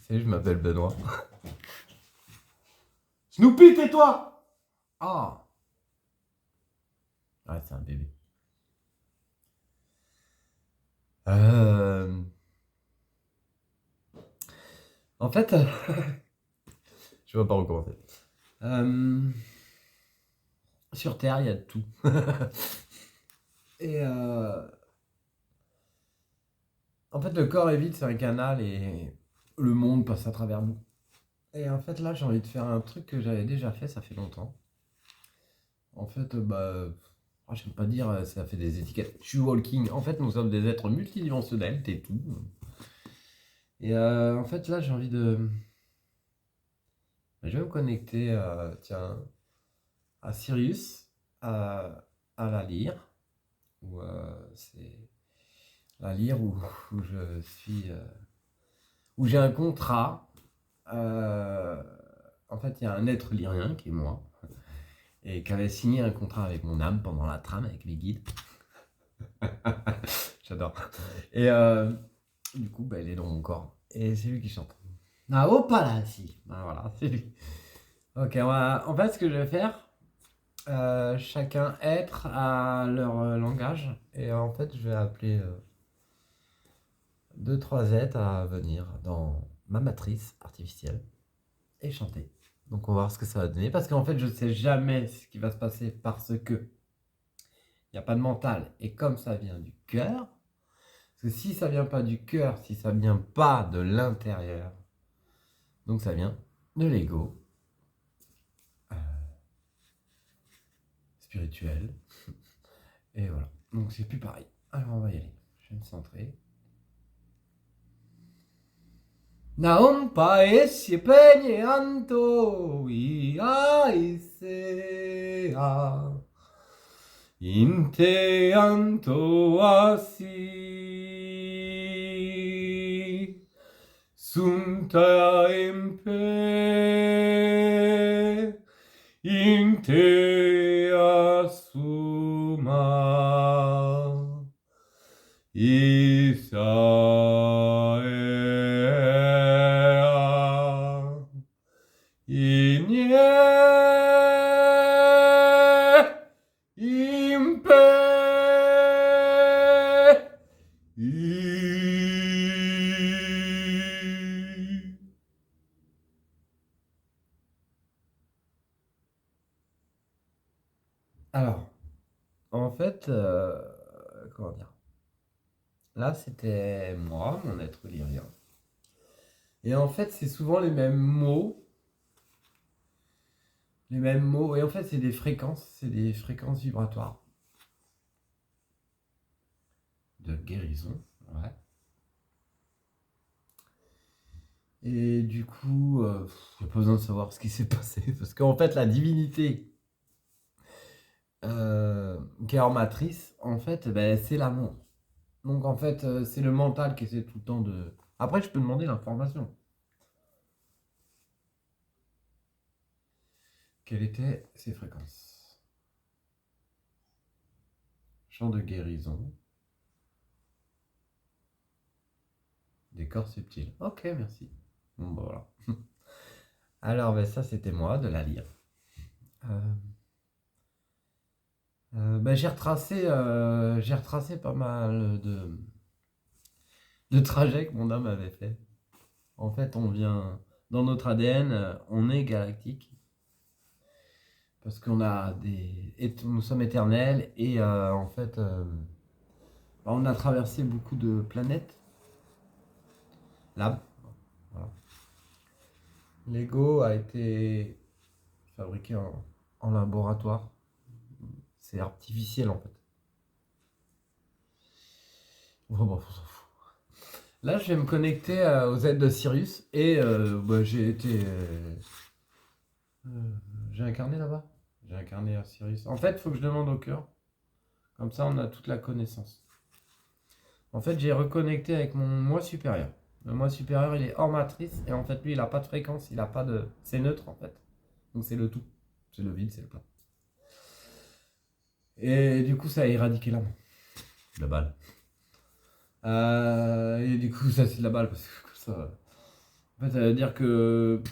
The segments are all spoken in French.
Salut, je m'appelle Benoît. Snoopy, tais-toi! Ah! Ouais, c'est un bébé. Euh... En fait, je vois pas recommencer. Sur Terre, il y a de tout. Et en fait, le corps est vide, c'est un canal et le monde passe à travers nous. Et en fait, là, j'ai envie de faire un truc que j'avais déjà fait, ça fait longtemps. En fait, j'aime pas dire, ça fait des étiquettes. Je suis walking. En fait, nous sommes des êtres multidimensionnels, t'es tout. Et en fait, là, j'ai envie de. Je vais me connecter, tiens, à Sirius, à la lyre, où c'est la lyre où je suis, où j'ai un contrat. euh, En fait, il y a un être lyrien qui est moi, et qui avait signé un contrat avec mon âme pendant la trame avec mes guides. J'adore. Et du coup, il est dans mon corps. Et c'est lui qui chante. Ah, oh, pas là, si. Ah, voilà, c'est lui. Ok, en fait, ce que je vais faire, chacun être à leur langage. Et en fait, je vais appeler 2-3 êtres à venir dans ma matrice artificielle et chanter. Donc on va voir ce que ça va donner. Parce qu'en fait, je ne sais jamais ce qui va se passer parce que il n'y a pas de mental. Et comme ça vient du cœur, parce que si ça vient pas du cœur, si ça vient pas de l'intérieur, donc ça vient de l'ego spirituel. Et voilà. Donc c'est plus pareil. Alors on va y aller. Je vais me centrer. Naompa esse peñeanto y aisea inteanto asi sunta empe intea suma Isaea Inie Impe I. Alors, en fait, comment dire? Là, c'était moi, mon être lyrien. Et en fait, c'est souvent les mêmes mots. Les mêmes mots. Et en fait, c'est des fréquences vibratoires. De guérison. Ouais. Et du coup, j'ai pas besoin de savoir ce qui s'est passé. Parce qu'en fait, la divinité qui est en matrice, en fait, c'est l'amour. Donc en fait, c'est le mental qui essaie tout le temps de. Après, je peux demander l'information. Quelles étaient ces fréquences? Champ de guérison. Des corps subtils. Ok, merci. Bon, bah voilà. Alors, ça, c'était moi, de la lyre. J'ai retracé pas mal de trajets que mon âme avait fait. En fait, on vient dans notre ADN, on est galactique parce qu'on a nous sommes éternels et en fait, on a traversé beaucoup de planètes. Là, voilà. L'ego a été fabriqué en laboratoire. C'est artificiel en fait. Bon, on s'en fout. Là, je vais me connecter aux aides de Sirius et j'ai été. J'ai incarné là-bas. J'ai incarné à Sirius. En fait, il faut que je demande au cœur. Comme ça, on a toute la connaissance. En fait, j'ai reconnecté avec mon moi supérieur. Le moi supérieur, il est hors matrice et en fait, lui, il n'a pas de fréquence, il a pas de. C'est neutre en fait. Donc c'est le tout. C'est le vide, c'est le plein. Et du coup, ça a éradiqué la main. La balle. Et du coup, ça, c'est de la balle parce que ça. En fait, ça veut dire que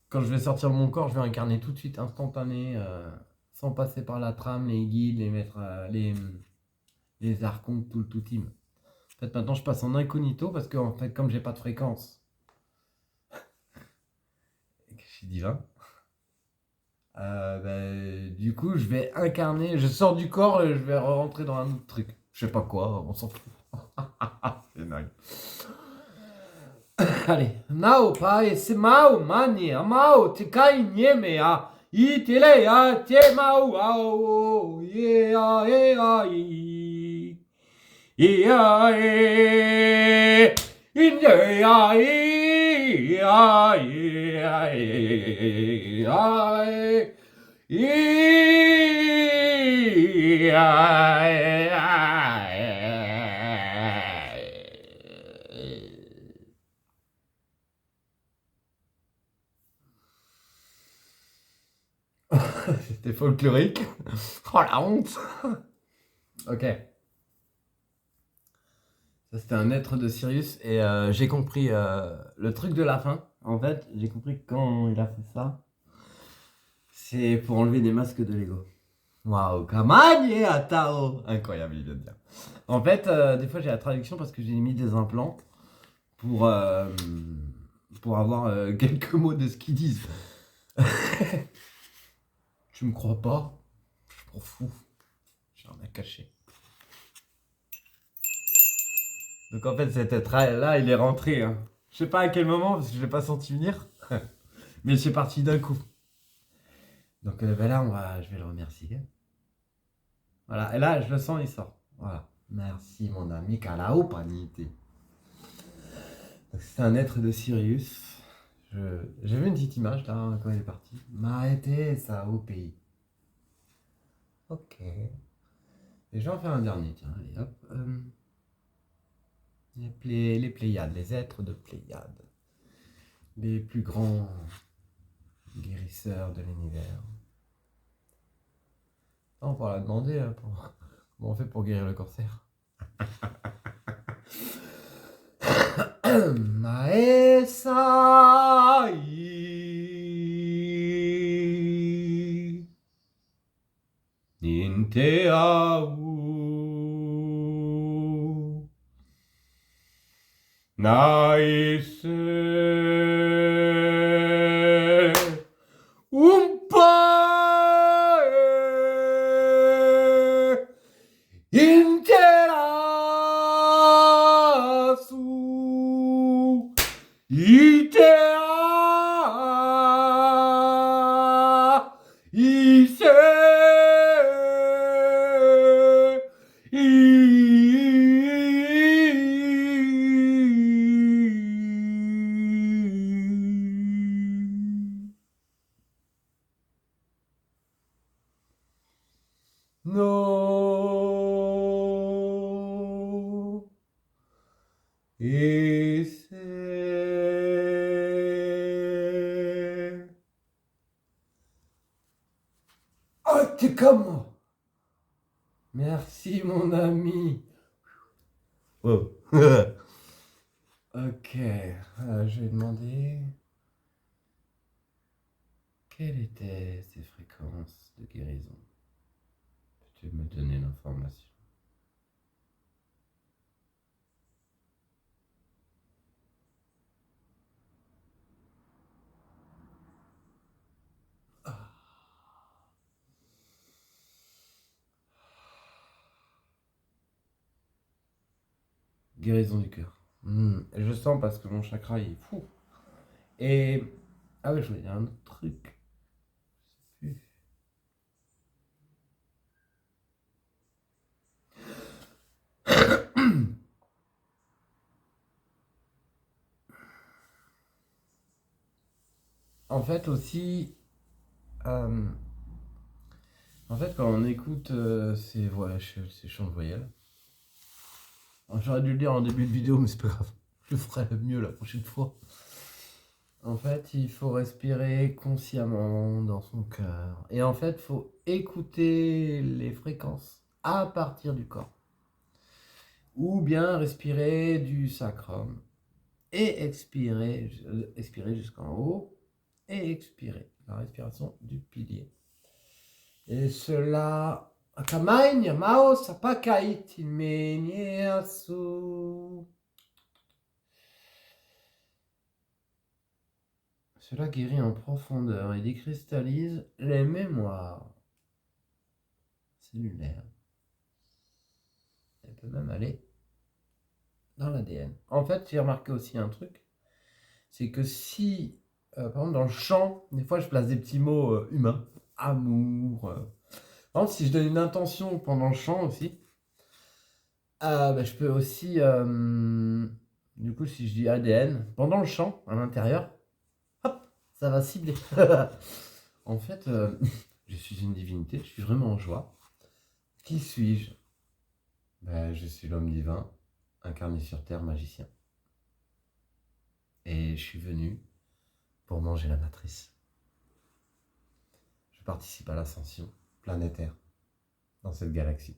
quand je vais sortir de mon corps, je vais incarner tout de suite, instantané, sans passer par la trame, les guides, les maîtres, les archontes, tout team. En fait, maintenant, je passe en incognito parce que, en fait, comme j'ai pas de fréquence, et que je suis divin, du coup, je vais incarner, je sors du corps et je vais rentrer dans un autre truc. Je sais pas quoi, on s'en fout. C'est dingue. Allez, Nao pai se mau mani amao te kai nieme a I te le a te mau ao ye a e a I a e in ye a I a e a e a e I a e a e. C'était folklorique. Oh la honte. Ok. Ça c'était un être de Sirius et j'ai compris le truc de la fin. En fait, j'ai compris que quand il a fait ça, c'est pour enlever des masques de Lego. Waouh, Kamanye Atao. Incroyable, il vient de dire. En fait, des fois j'ai la traduction parce que j'ai mis des implants pour, euh, pour avoir quelques mots de ce qu'ils disent. Tu me crois pas? Je m'en fous. J'ai rien à cacher. Donc en fait, cet être-là, il est rentré. Hein. Je sais pas à quel moment, parce que je l'ai pas senti venir. Mais c'est parti d'un coup. Donc là, je vais le remercier. Voilà, et là, je le sens, il sort. Voilà. Merci mon ami Kalao Panité. C'est un être de Sirius. J'ai vu une petite image là quand il est parti. Maete ça au pays. Ok. Et je vais en faire un dernier, tiens, allez hop. Les Pléiades, les êtres de Pléiades. Les plus grands guérisseurs de l'univers. On pourra la demander comment on fait pour guérir le cancer. Maesai Ninteau Naise Umpae Interasu Itea Ise No Ise Oh, t'es comme moi. Merci mon ami. Wow. Ok, je vais demander quelles étaient ces fréquences de guérison. Peux-tu me donner l'information? Ah. Guérison du cœur. Je sens parce que mon chakra il est fou. Et ah oui, je voulais dire un autre truc. Je sais plus. En fait aussi, euh, en fait quand on écoute ces chants de voyelles, j'aurais dû le dire en début de vidéo, mais c'est pas grave. Je le ferai mieux la prochaine fois. En fait, il faut respirer consciemment dans son cœur. Et en fait, il faut écouter les fréquences à partir du corps. Ou bien respirer du sacrum. et expirer, expirer jusqu'en haut et expirer. La respiration du pilier. Et cela, akamain, mao, sapakait, ilmeniasu. Cela guérit en profondeur et décristallise les mémoires cellulaires. Elle peut même aller dans l'ADN. En fait, j'ai remarqué aussi un truc, c'est que si, par exemple, dans le chant, des fois, je place des petits mots humains, amour. Par exemple, si je donne une intention pendant le chant aussi, je peux aussi, du coup, si je dis ADN, pendant le chant, à l'intérieur, hop, ça va cibler. En fait, je suis une divinité, je suis vraiment en joie. Qui suis-je? Je suis l'homme divin, incarné sur Terre, magicien. Et je suis venu pour manger la matrice. Je participe à l'ascension planétaire dans cette galaxie.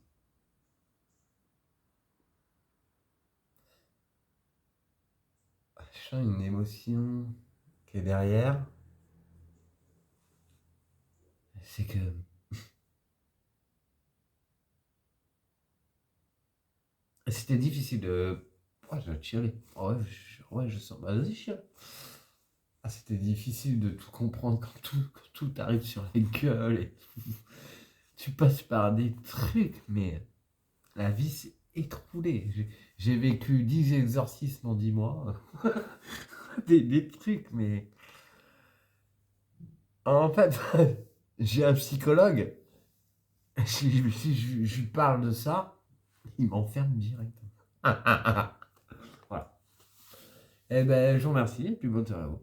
Je sens une émotion qui est derrière. C'est que c'était difficile de... Oh, je vais chialer. Ouais, je sens... Vas-y, chiale. C'était difficile de tout comprendre quand tout arrive sur la gueule et tu passes par des trucs, mais la vie s'est écroulée. J'ai vécu 10 exorcismes en 10 mois. des trucs, mais... En fait, j'ai un psychologue. Si je lui parle de ça, il m'enferme direct. Voilà. Eh ben, je vous remercie et puis bonne soirée à vous.